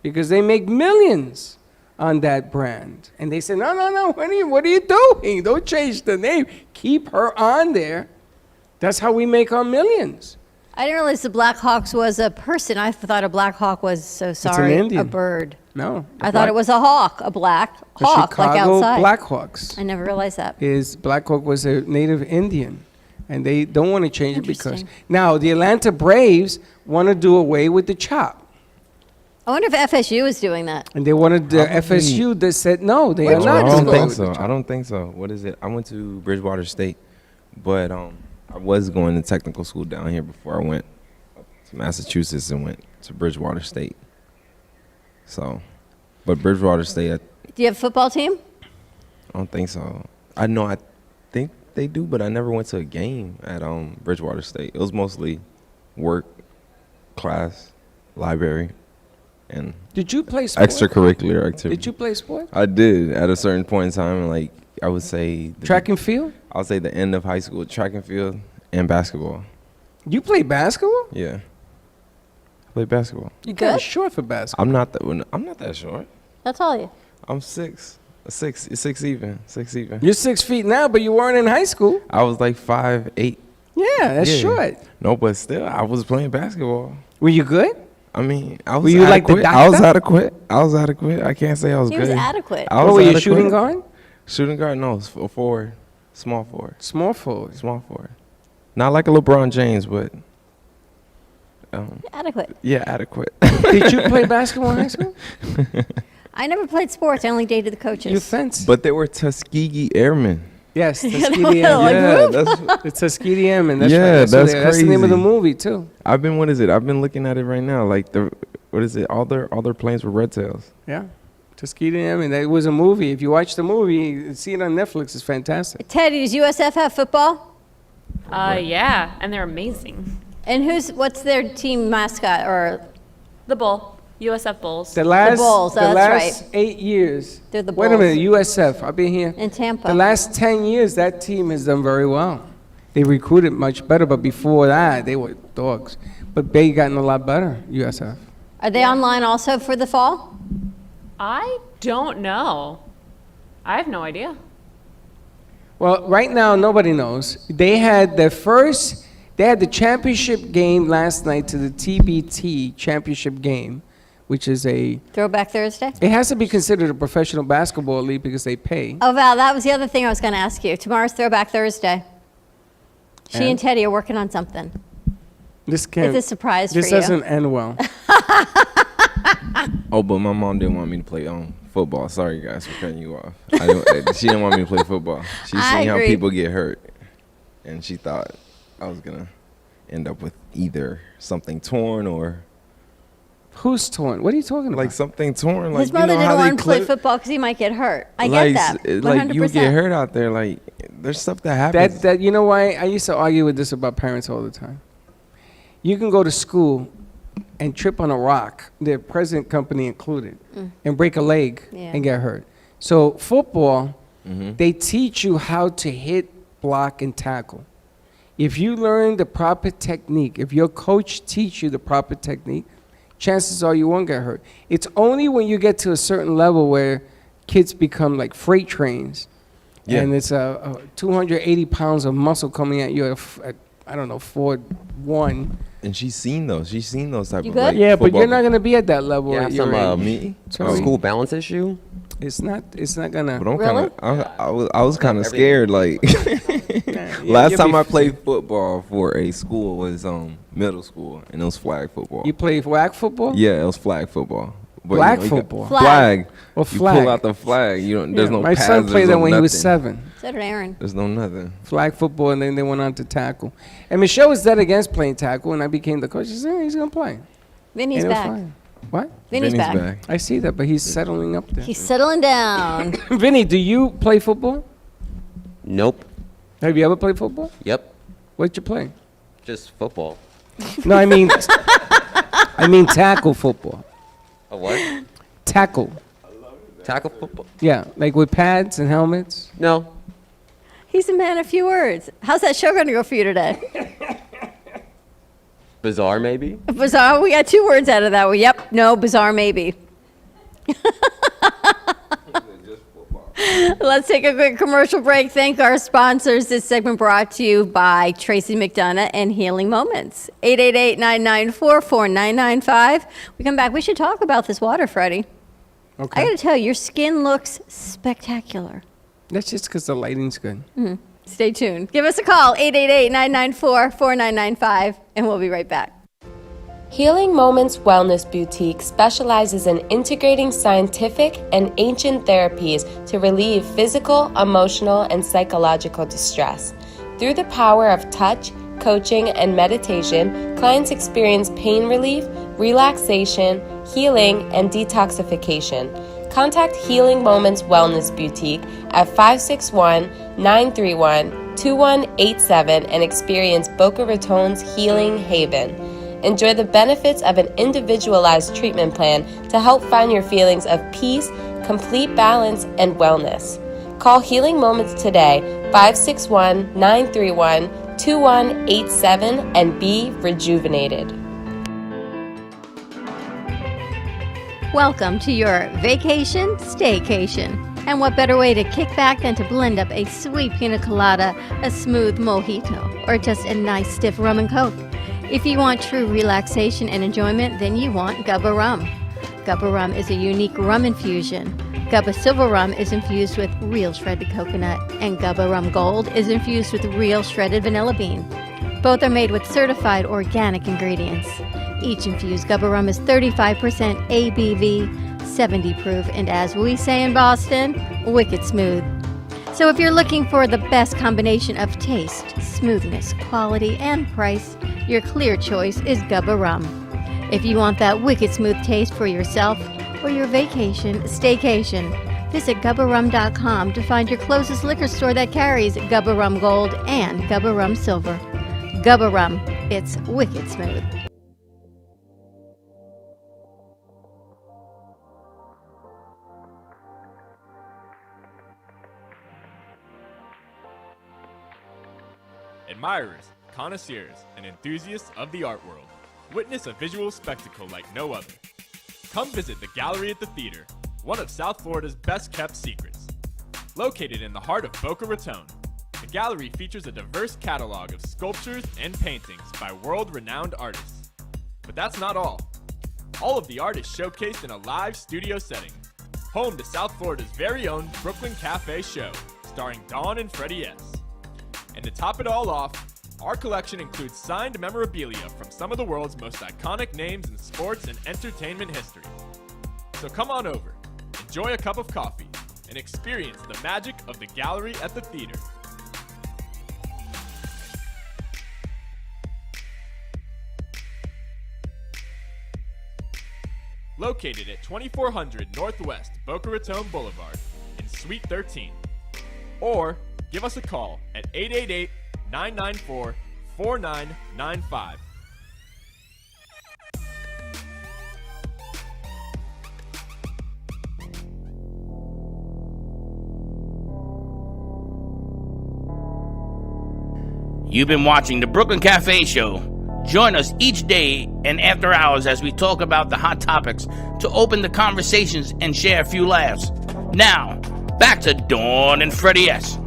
because they make millions on that brand. And they said, no, what are you doing? Don't change the name. Keep her on there. That's how we make our millions. I didn't realize the Black Hawks was a person. I thought a Black Hawk was, so sorry, a Indian. bird. No. I thought it was a hawk, a black the hawk, like Chicago outside. Blackhawks. I never realized that. Black Hawk was a native Indian, and they don't want to change it because Interesting. now the Atlanta Braves want to do away with the chop, I wonder if FSU is doing that. and they wanted the Probably. FSU that said no, they Which are one not. I is doing don't away think with the so. chop. I don't think so. What is it? I went to Bridgewater State, but I was going to technical school down here before I went up to Massachusetts and went to Bridgewater State. So, but Bridgewater State, Do you have a football team? I don't think so. I know. I think they do, but I never went to a game at Bridgewater State. It was mostly work, class, library, and Did you play sport? extracurricular activity. Did you play sport? I did at a certain point in time. Like I would say, Track and field? I would say the end of high school, track and field, and basketball. You play basketball? Yeah, I played basketball. You kind Good. of short for basketball. I'm not that short. That's all you. I'm 6 even. You're 6 feet now, but you weren't in high school. I was like 5'8". Yeah, that's Yeah. short. No, but still, I was playing basketball. Were you good? I mean, I was Were you like the adequate. I was doctor? adequate. I can't say I was He good. was adequate. I What was were you, adequate. shooting guard? Shooting guard? No, it's a forward. Small forward. Small forward. Small forward. Not like a LeBron James, but Adequate. yeah, adequate. Did you play basketball in high school? I never played sports. I only dated the coaches. You fenced. But they were Tuskegee Airmen. Yes, they Tuskegee were Airmen. like, Yeah, whoop. that's. The Tuskegee Airmen. That's Yeah, right. that's That's the name of the crazy. movie too. I've been. What is it? I've been looking at it right now. Like what is it? All their planes were red tails. Yeah, Tuskegee Airmen. That was a movie. If you watch the movie, see it on Netflix. It's fantastic. Teddy, does USF have football? Yeah, and they're amazing. And what's their team mascot? Or The Bull, USF Bulls. The last, Bulls, the that's last right. 8 years. They're the Wait a Bulls. minute, USF. I've been here. in Tampa. The last 10 years, that team has done very well. They recruited much better, but before that, they were dogs. But they gotten a lot better, USF. Are they online also for the fall? I don't know. I have no idea. Well, right now, nobody knows. They had the championship game last night to the TBT championship game, which is Throwback Thursday? it has to be considered a professional basketball league because they pay. Oh, Val, that was the other thing I was going to ask you. Tomorrow's Throwback Thursday. She and And? Teddy are working on something. This can't, It's a surprise for this you. doesn't end well. Oh, but my mom didn't want me to play football. Sorry, guys, for cutting you off. She didn't want me to play football. She I seen how agree. people get hurt, and she thought I was gonna end up with either something torn or Who's torn? What are you talking about? like something torn. Like His mother you know how didn't they want to play clip- football because he might get hurt. I like, get that. 100%. Like you get hurt out there. Like there's stuff that happens. That you know why I used to argue with this about parents all the time. You can go to school and trip on a rock, the present company included, and break a leg Yeah. and get hurt. So football, Mhm. they teach you how to hit, block, and tackle. If you learn the proper technique, if your coach teach you the proper technique, chances are you won't get hurt. It's only when you get to a certain level where kids become like freight trains, Yeah. and it's 280 pounds of muscle coming at you at I don't know, 4'1". And she's seen those. She's seen those type You of good? like, Yeah, but football- you're not gonna be at that level. You at have your some age. me. Sorry. school balance issue. It's not gonna. But I'm Really? kind of. I was kind of Everything. scared. Like Yeah, last you'll time be I f- played football for a school was middle school, and it was flag football. You play flag football? Yeah, it was flag football. But, Flag you got- football? Flag. Or You flag. pull out the flag. You don't. There's Yeah, no. my pads, son there's played that no when he was nothing. 7. So did Aaron. There's no nothing. Flag football, and then they went on to tackle. And Michelle was dead against playing tackle, and I became the coach. She said, he's gonna play. Vinny's And it was back. fine. What? Vinny's Vinny's back. I see that, but he's settling up there. He's settling down. Vinny, do you play football? Nope. Have you ever played football? Yep. What'd you play? Just football. No, I mean, I mean tackle football. A what? Tackle. Tackle football? Yeah, like with pads and helmets. No. He's a man of few words. How's that show going to go for you today? Bizarre, maybe? Bizarre. We got 2 words out of that one. Yep. No. Bizarre. Maybe. Let's take a quick commercial break. Thank our sponsors. This segment brought to you by Tracy McDonough and Healing Moments. 888-994-4995. We come back. We should talk about this water, Freddie. Okay. I got to tell you, your skin looks spectacular. That's just because the lighting's good. Stay tuned. Give us a call, 888-994-4995, and we'll be right back. Healing Moments Wellness Boutique specializes in integrating scientific and ancient therapies to relieve physical, emotional, and psychological distress. Through the power of touch, coaching, and meditation, clients experience pain relief, relaxation, healing, and detoxification. Contact Healing Moments Wellness Boutique at 561-931-2187 and experience Boca Raton's healing haven. Enjoy the benefits of an individualized treatment plan to help find your feelings of peace, complete balance, and wellness. Call Healing Moments today, 561-931-2187, and be rejuvenated. Welcome to your vacation staycation. And what better way to kick back than to blend up a sweet pina colada, a smooth mojito, or just a nice stiff rum and coke. If you want true relaxation and enjoyment, then you want Gubba Rum. Gubba Rum is a unique rum infusion. Gubba Silver Rum is infused with real shredded coconut, and Gubba Rum Gold is infused with real shredded vanilla bean. Both are made with certified organic ingredients. Each infused Gubba Rum is 35% ABV, 70 proof, and as we say in Boston, wicked smooth. So if you're looking for the best combination of taste, smoothness, quality, and price, your clear choice is Gubba Rum. If you want that wicked smooth taste for yourself or your vacation staycation, visit GubbaRum.com to find your closest liquor store that carries Gubba Rum Gold and Gubba Rum Silver. Gubba Rum, it's wicked smooth. Admirers, connoisseurs, and enthusiasts of the art world, witness a visual spectacle like no other. Come visit the Gallery at the Theater, one of South Florida's best-kept secrets. Located in the heart of Boca Raton, the gallery features a diverse catalog of sculptures and paintings by world-renowned artists. But that's not all. All of the art is showcased in a live studio setting, home to South Florida's very own Brooklyn Cafe show, starring Dawn and Freddie S. And to top it all off, our collection includes signed memorabilia from some of the world's most iconic names in sports and entertainment history. So come on over, enjoy a cup of coffee, and experience the magic of the Gallery at the Theater. Located at 2400 Northwest Boca Raton Boulevard in Suite 13. Or give us a call at 888-994-4995. You've been watching the Brooklyn Cafe Show. Join us each day and after hours as we talk about the hot topics to open the conversations and share a few laughs. Now, back to Dawn and Freddie S.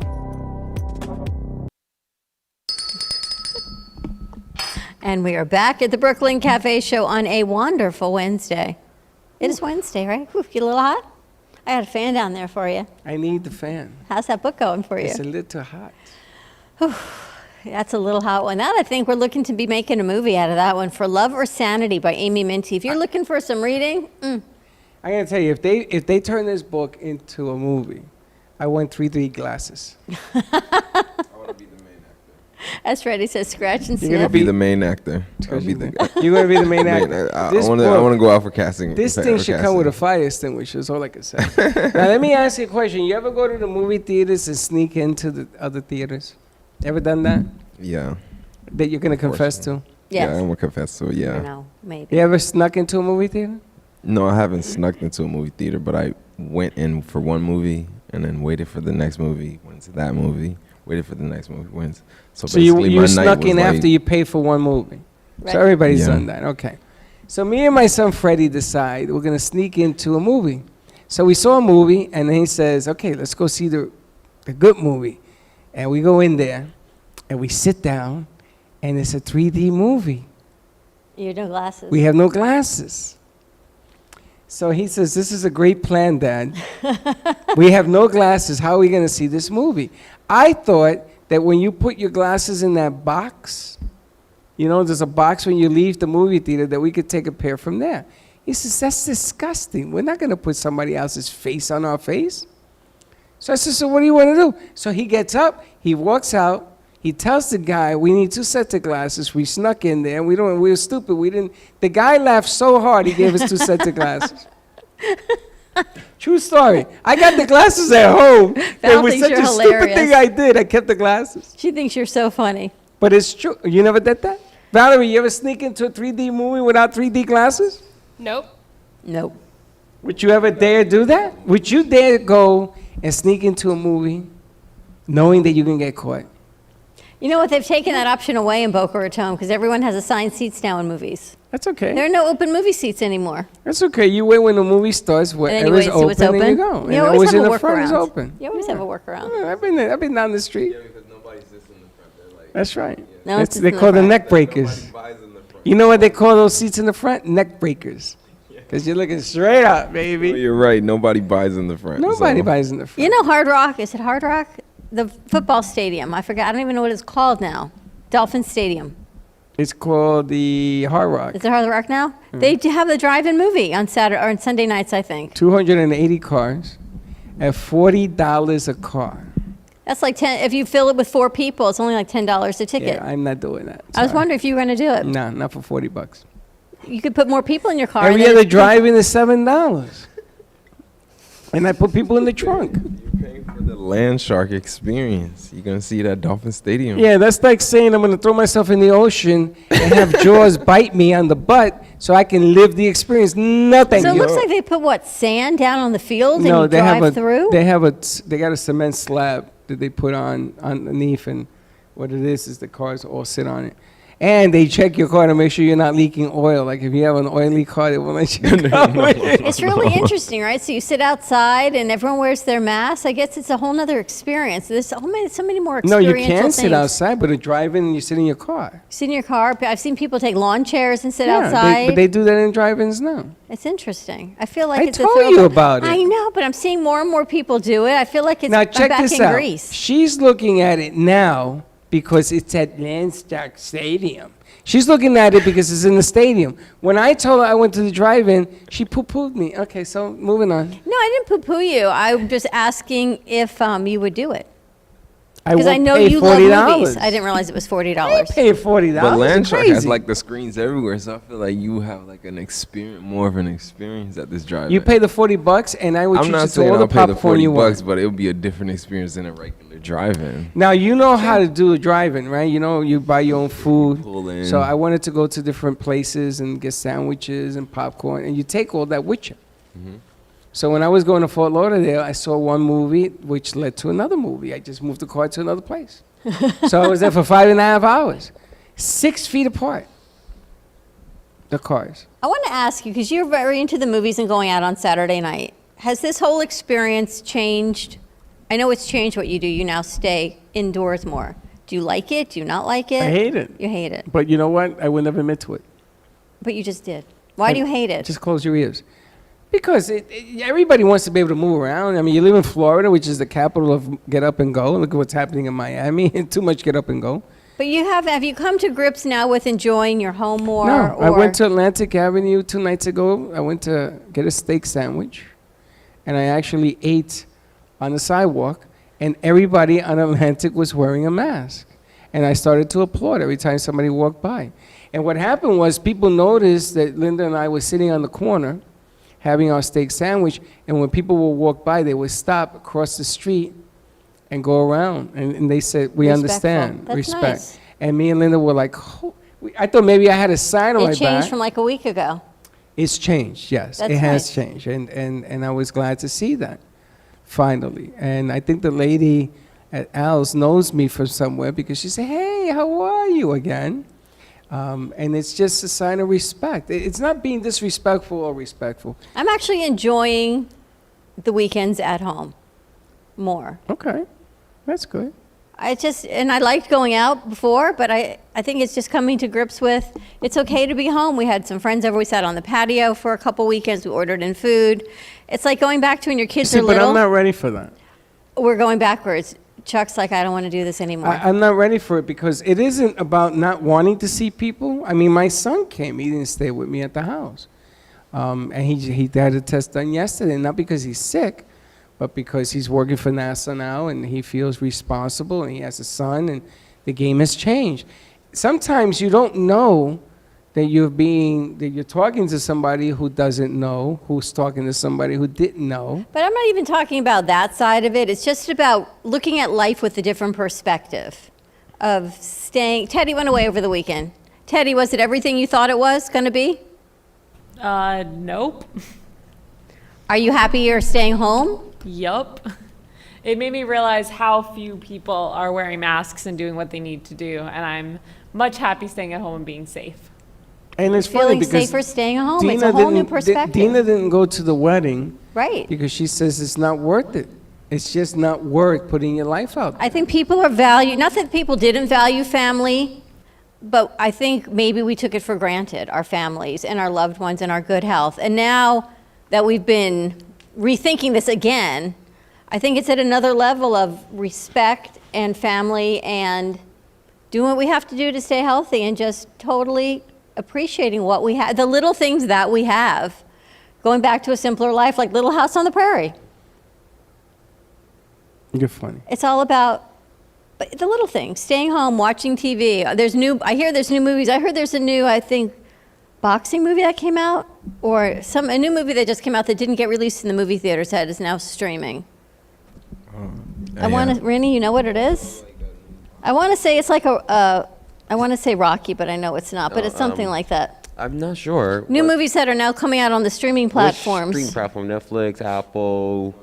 And we are back at the Brooklyn Cafe Show on a wonderful Wednesday. It is Wednesday, right? Ooh, get a little hot? I got a fan down there for you. I need the fan. How's that book going for you? It's a little hot. That's a little hot one. That, I think we're looking to be making a movie out of that one, For Love or Sanity by Amy Minty. If you're looking for some reading, I gotta tell you, if they turn this book into a movie, I want 3D glasses. as Freddie says, scratch and You're gonna sniff. Be the main actor. I'll be the You're gonna be the main actor. I This want book- to go out for casting. This for thing should come with a casting. fire extinguisher, is all I can say. Now, let me ask you a question. You ever go to the movie theaters and sneak into the other theaters? Ever done that? Yeah. That you're going to confess to? Yeah, Yes. I'm gonna confess to it. I Yeah. know, maybe. You ever snuck into a movie theater? No, I haven't snuck into a movie theater, but I went in for one movie and then waited for the next movie. Went to that movie. Waited for the next movie. Went. So you basically my night snuck was in like- after you paid for one movie. Right. So everybody's Yeah. done that. Okay. So me and my son Freddie decide we're gonna sneak into a movie. So we saw a movie, and then he says, "Okay, let's go see the good movie." And we go in there, and we sit down, and it's a 3D movie. You no glasses. We have no glasses. So he says, "This is a great plan, Dad. We have no glasses. How are we going to see this movie?" I thought that when you put your glasses in that box, you know, there's a box when you leave the movie theater, that we could take a pair from there. He says, "That's disgusting. We're not going to put somebody else's face on our face." So I said, "So what do you want to do?" So he gets up, he walks out, he tells the guy, "We need 2 sets of glasses." We snuck in there, and we were stupid. We didn't. The guy laughed so hard, he gave us 2 sets of glasses. True story. I got the glasses at home. It Val was thinks such you're a stupid thing hilarious. I did. I kept the glasses. She thinks you're so funny. But it's true. You never did that? Valerie, you ever sneak into a 3D movie without 3D glasses? Nope. Nope. Would you ever dare do that? Would you dare go and sneak into a movie knowing that you can get caught? You know what? They've taken that option away in Boca Raton because everyone has assigned seats now in movies. That's okay. There are no open movie seats anymore. That's okay. You wait when the movie starts, And then you whatever's wait to see what's open, open. and you go. And You always always have in a the front is workaround. open. You always have a workaround. Yeah, I've been there. I've been down the street. That's right. No one sits They in the call them front. neck breakers. You know what they call those seats in the front? Neck breakers. Because you're looking straight up, baby. You're right. Nobody buys in the front. Nobody so- buys in the front. You know Hard Rock? Is it Hard Rock? The football stadium. I forgot. I don't even know what it's called now. Dolphin Stadium. It's called the Hard Rock. Is it Hard Rock now? They do have the drive-in movie on Saturday or on Sunday nights, I think. 280 cars at $40 a car. That's like 10. If you fill it with 4 people, it's only like $10 a ticket. Yeah, I'm not doing that. I was Sorry. wondering if you were going to do it. Nah, not for $40. You could put more people in your car. Every and then other it's- drive-in is $7. And I put people in the trunk. You're paying for the Land Shark experience. You're gonna see that Dolphin Stadium. Yeah, that's like saying I'm going to throw myself in the ocean and have Jaws bite me on the butt so I can live the experience. No, thank So it you. looks like they put what, sand down on the field No, and you drive through? They got a cement slab that they put on underneath, and what it is the cars all sit on it. And they check your car to make sure you're not leaking oil. Like if you have an oily car, they won't let you go. It's really interesting, right? So you sit outside and everyone wears their mask. I guess it's a whole nother experience. There's so many more No, experiential you can sit things. outside, but a drive-in and you sit in your car. Sit in your car. I've seen people take lawn chairs and sit Yeah, outside. but they do that in drive-ins now. It's interesting. I feel like I it's a told you throwback. about it. I know, but I'm seeing more and more people do it. I feel like it's Now I'm check back this in out. Greece. She's looking at it now because it's at Landstark Stadium. She's looking at it because it's in the stadium. When I told her I went to the drive-in, she poo-pooed me. Okay, so moving on. No, I didn't poo-poo you. I'm just asking if you would do it. I Because I won't know pay you love $40. movies. I didn't realize it was $40. I pay $40. But Land It's Shark has crazy. like the screens everywhere, so I feel like you have like an experience, more of an experience at this drive. You pay the $40, and I would I'm treat not you to saying all the I'll pay the popcorn you $40, want. but it would be a different experience than a regular drive-in. Now you know how to do a drive-in, right? You know you buy your own food. Pull in. So I wanted to go to different places and get sandwiches and popcorn, and you take all that with you. So when I was going to Fort Lauderdale, I saw one movie, which led to another movie. I just moved the car to another place. So I was there for 5.5 hours, 6 feet apart. The cars. I want to ask you, because you're very into the movies and going out on Saturday night. Has this whole experience changed? I know it's changed what you do. You now stay indoors more. Do you like it? Do you not like it? I hate it. You hate it. But you know what? I would never admit to it. But you just did. Why do you hate it? Just close your ears. Because everybody wants to be able to move around. I mean, you live in Florida, which is the capital of get up and go. Look at what's happening in Miami. Too much get up and go. But have you come to grips now with enjoying your home more? No, I or- went to Atlantic Avenue 2 nights ago. I went to get a steak sandwich, and I actually ate on the sidewalk, and everybody on Atlantic was wearing a mask. And I started to applaud every time somebody walked by. And what happened was people noticed that Linda and I were sitting on the corner having our steak sandwich, and when people would walk by, they would stop across the street and go around. And they said, we Respectful. understand, That's respect. nice. And me and Linda were like, oh. I thought maybe I had a sign on my It back. changed from like a week ago. It's changed, yes. That's it has nice. changed. And I was glad to see that, finally. And I think the lady at Al's knows me from somewhere because she said, hey, how are you again? And it's just a sign of respect. It's not being disrespectful or respectful. I'm actually enjoying the weekends at home more. Okay, that's good. And I liked going out before, but I think it's just coming to grips with it's okay to be home. We had some friends over. We sat on the patio for a couple weekends. We ordered in food. It's like going back to when your kids See, are but little. I'm not ready for that. We're going backwards. Chuck's like, I don't want to do this anymore. I'm not ready for it because it isn't about not wanting to see people. I mean, my son came. He didn't stay with me at the house. And he had a test done yesterday, not because he's sick, but because he's working for NASA now and he feels responsible and he has a son and the game has changed. Sometimes you don't know that you're talking to somebody who doesn't know, who's talking to somebody who didn't know. But I'm not even talking about that side of it. It's just about looking at life with a different perspective of staying. Teddy went away over the weekend. Teddy, was it everything you thought it was going to be? Nope. Are you happy you're staying home? Yup. It made me realize how few people are wearing masks and doing what they need to do, and I'm much happy staying at home and being safe. And it's funny Feeling because safer staying home. It's a whole new perspective. Dina didn't go to the wedding Right. because she says it's not worth it. It's just not worth putting your life out there. I think people are not that people didn't value family, but I think maybe we took it for granted, our families and our loved ones and our good health. And now that we've been rethinking this again, I think it's at another level of respect and family and doing what we have to do to stay healthy and just totally appreciating what we have, the little things that we have, going back to a simpler life, like Little House on the Prairie. You're funny. It's all about the little things, staying home, watching TV. I hear there's new movies. I heard there's a new, I think, boxing movie that came out, or a new movie that just came out that didn't get released in the movie theaters that is now streaming. Randy, you know what it is? I want to say it's like I want to say Rocky, but I know it's not, but it's something like that. I'm not sure. New movies that are now coming out on the streaming platforms. Streaming platform, Netflix, Apple.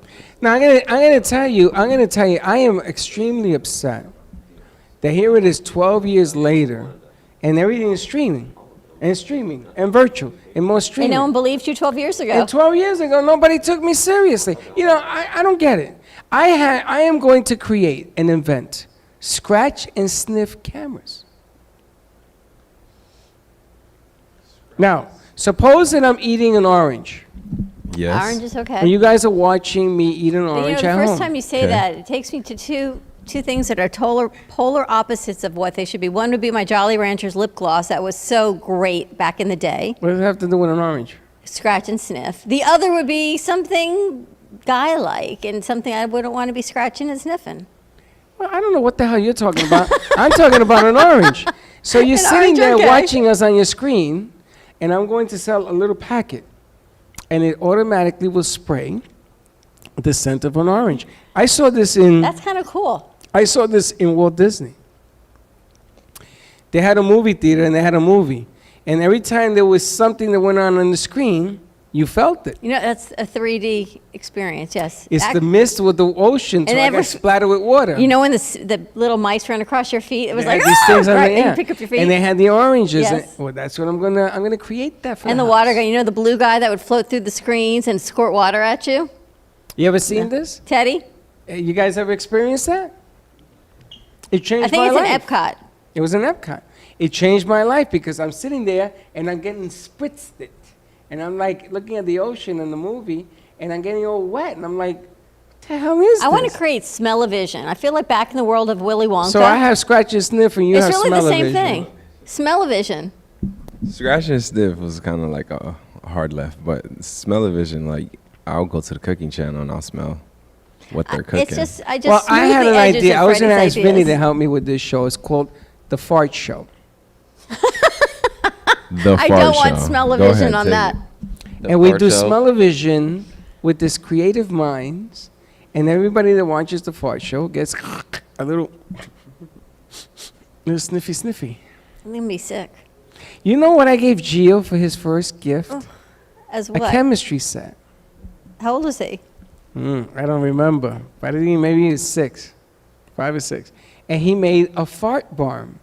Now I'm gonna tell you, I am extremely upset that here it is 12 years later, and everything is streaming, and virtual, and more And streaming. no one believed you 12 years ago. And 12 years ago, nobody took me seriously. You know, I don't get it. I am going to create and invent scratch and sniff cameras. Now, suppose that I'm eating an orange, Yes. Orange is okay. and you guys are watching me eat an But, orange the at first home. time you say Okay. that, it takes me to two things that are polar opposites of what they should be. One would be my Jolly Ranchers lip gloss that was so great back in the day, What does it have to do with an orange? scratch and sniff. The other would be something guy-like and something I wouldn't want to be scratching and sniffing. Well, I don't know what the hell you're talking about. I'm talking about an orange. So you're An sitting orange, there okay. watching us on your screen, and I'm going to sell a little packet, and it automatically will spray the scent of an orange. I saw this in That's kind of cool. Walt Disney. They had a movie theater, and they had a movie, and every time there was something that went on the screen, you felt it. You know, that's a 3D experience, yes. It's the mist with the ocean, so And I every- got splattered with water. You know when the little mice ran across your feet? It was They like, had these things on right, the and you air. pick up your feet. And they had the oranges. Yes. Well, that's what I'm gonna create that for. And the water guy, you know, the blue guy that would float through the screens and squirt water at you? You ever seen this? Teddy? You guys ever experienced that? It changed I think my it's life. in Epcot. It was in Epcot. It changed my life because I'm sitting there and I'm getting spritzed it. And I'm like looking at the ocean in the movie and I'm getting all wet. And I'm like, what the hell is I want this? to create smell-o-vision. I feel like back in the world of Willy Wonka. So I have scratch and sniff and you it's have really the same smell-o-vision. thing. Smell-o-vision. Scratch and sniff was kind of like a hard left, but smell-o-vision, like I'll go to the cooking channel and I'll smell what they're cooking. It's just, I just Well, I smooth had the an edges idea. of I was going to Freddie's ask Vinny ideas. to help me with this show. It's called The Fart Show. The I fart don't want show. smell-o-vision Go ahead, on take that. it. The And we fart do show. smell-o-vision with this creative minds, and everybody that watches the fart show gets a little sniffy sniffy. I'm going to be sick. You know what I gave Gio for his first gift? As A what? chemistry set. How old is he? I don't remember, but I think maybe he was 6, 5 or 6. And he made a fart bomb.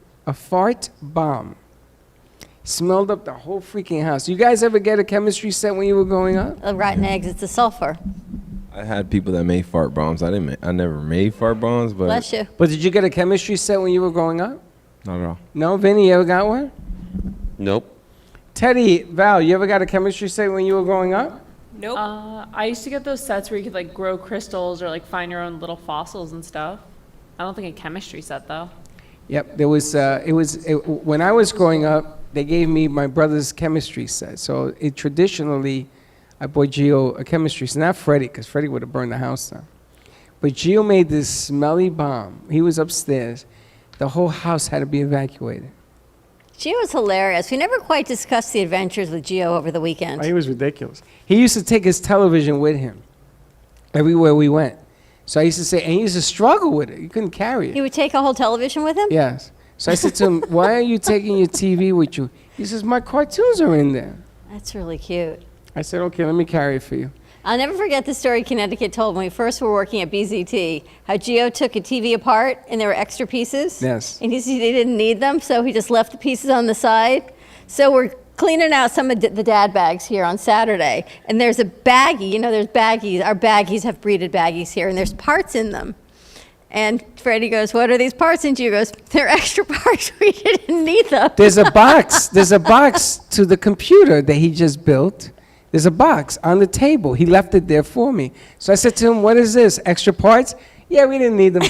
Smelled up the whole freaking house. You guys ever get a chemistry set when you were growing up? Rotten eggs. It's the sulfur. I had people that made fart bombs. I never made fart bombs, but Bless you. But did you get a chemistry set when you were growing up? not at all. No, Vinny, you ever got one? Nope. Teddy, Val, you ever got a chemistry set when you were growing up? Nope. I used to get those sets where you could like grow crystals or like find your own little fossils and stuff. I don't think a chemistry set though. Yep, there was. When I was growing up, they gave me my brother's chemistry set. So traditionally, I bought Gio a chemistry set. Not Freddie, because Freddie would have burned the house down. But Gio made this smelly bomb. He was upstairs. The whole house had to be evacuated. Gio's hilarious. We never quite discussed the adventures with Gio over the weekend. He was ridiculous. He used to take his television with him everywhere we went. So I used to say, and he used to struggle with it. He couldn't carry it. He would take a whole television with him? Yes. So I said to him, why are you taking your TV with you? He says, my cartoons are in there. That's really cute. I said, okay, let me carry it for you. I'll never forget the story Connecticut told when we first were working at BZT, how Gio took a TV apart and there were extra pieces. Yes. And he said he didn't need them, so he just left the pieces on the side. So we're cleaning out some of the dad bags here on Saturday, and there's a baggie. You know, there's baggies. Our baggies have breeded baggies here, and there's parts in them. And Freddie goes, what are these parts? And Gio goes, they're extra parts. We didn't need them. There's a box. There's a box to the computer that he just built. There's a box on the table. He left it there for me. So I said to him, what is this? Extra parts? Yeah, we didn't need them.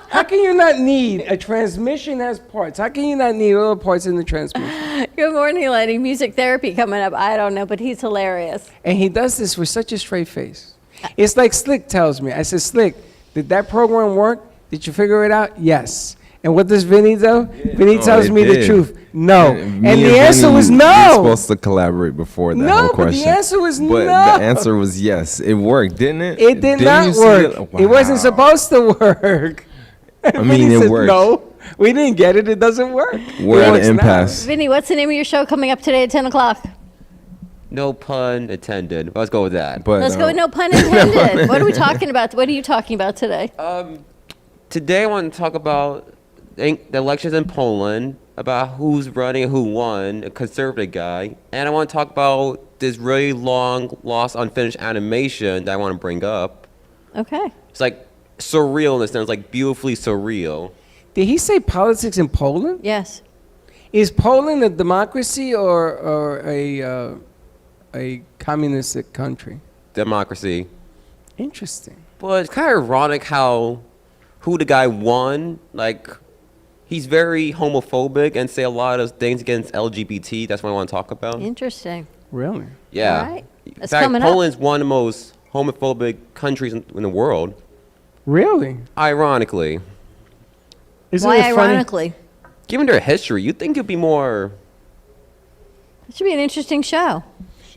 How can you not need a transmission has parts? How can you not need all the parts in the transmission? Good morning, Lenny. Music therapy coming up. I don't know, but he's hilarious. And he does this with such a straight face. It's like Slick tells me. I said, Slick, did that program work? Did you figure it out? Yes. And what does Vinny do? Vinny tells it me the did. truth. No. Me And the answer Vinny was were no. supposed to collaborate before that No, whole but question. the answer was But no. the answer was yes. It worked, didn't it? It did Didn't not you see work. It wasn't Wow. supposed to work. I mean, it worked. No, we didn't get it. It doesn't work. We're It at works an now. impasse. Vinny, what's the name of your show coming up today at 10 o'clock? No pun intended. Let's go with that. But Let's go with no pun intended. What are we talking about? What are you talking about today? Today I want to talk about the elections in Poland, about who's running and who won, a conservative guy. And I want to talk about this really long, lost, unfinished animation that I want to bring up. Okay. It's like surreal in a sense, like beautifully surreal. Did he say politics in Poland? Yes. Is Poland a democracy or a communistic country? Democracy. Interesting. But it's kind of ironic how who the guy won, like, he's very homophobic and say a lot of things against LGBT. That's what I want to talk about. Interesting. Really? Yeah. All right. In That's fact, coming up. Poland's one of the most homophobic countries in the world. Really? Ironically. Isn't Why it funny? ironically? Given their history, you'd think it'd be more... It should be an interesting show.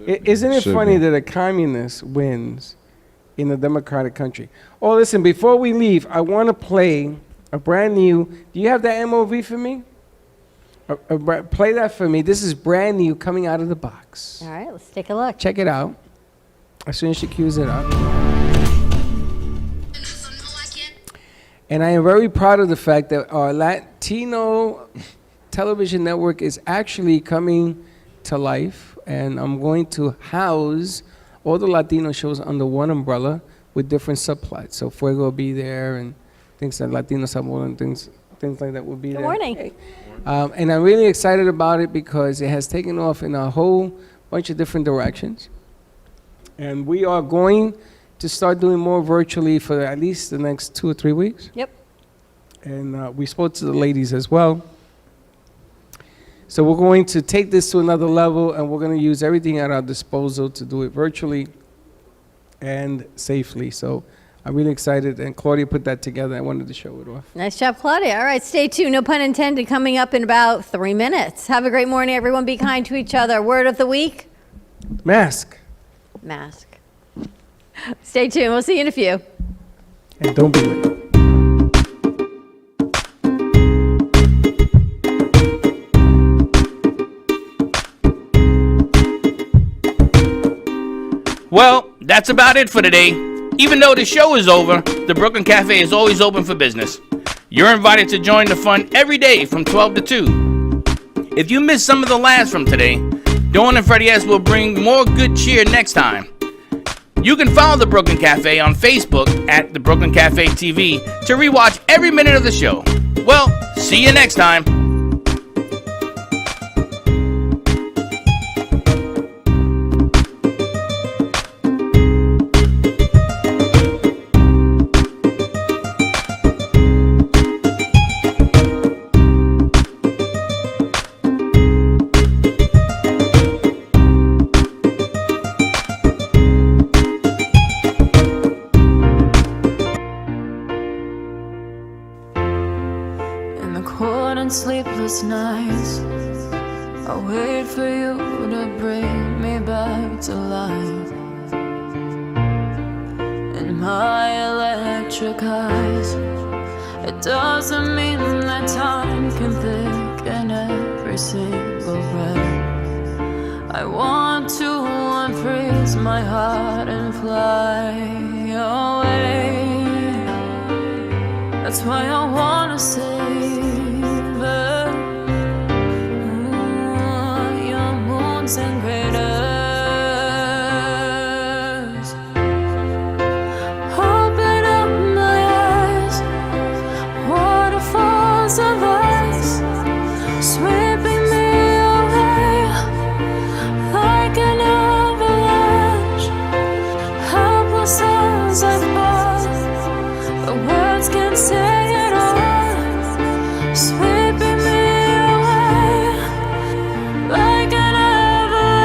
Isn't it Should funny be. that a communist wins in a democratic country? Oh, listen, before we leave, I want to play a brand new. Do you have that MOV for me? Play that for me. This is brand new, coming out of the box. All right, let's take a look. Check it out. As soon as she cues it up. And I am very proud of the fact that our Latino television network is actually coming to life. And I'm going to house all the Latino shows under one umbrella with different subplots. So Fuego will be there, and things like Latino Sabor and things like that will be there. Good morning. Hey. And I'm really excited about it because it has taken off in a whole bunch of different directions. And we are going to start doing more virtually for at least the next 2 or 3 weeks. Yep. And we spoke to the ladies as well. So we're going to take this to another level, and we're going to use everything at our disposal to do it virtually and safely. So I'm really excited, and Claudia put that together. I wanted to show it off. Nice job, Claudia. All right, stay tuned. No pun intended. Coming up in about 3 minutes. Have a great morning, everyone. Be kind to each other. Word of the week? Mask, Mask. Stay tuned. We'll see you in a few. and don't be late. Well, that's about it for today. Even though the show is over, the Brooklyn Cafe is always open for business. You're invited to join the fun every day from 12 to 2. If you missed some of the laughs from today, Dawn and Freddie S will bring more good cheer next time. You can follow the Brooklyn Cafe on Facebook at the Brooklyn Cafe TV to rewatch every minute of the show. Well, see you next time. In the cold and sleepless nights, I wait for you to bring me back to life. In my electric eyes, it doesn't mean that time can thicken every single breath. I want to unfreeze my heart and fly away. That's why I wanna save it. Your moons and craters. Open up my eyes, waterfalls of ice, sweeping me away like an avalanche. Helpless as I fall, the words can't say it all, sweeping me away like an avalanche,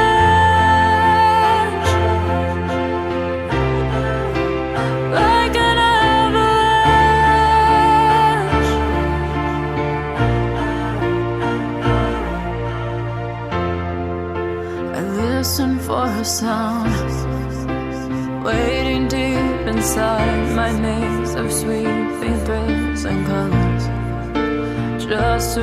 like an avalanche. I listen for a sound, waiting deep inside my maze of sweeping threads and colors, just to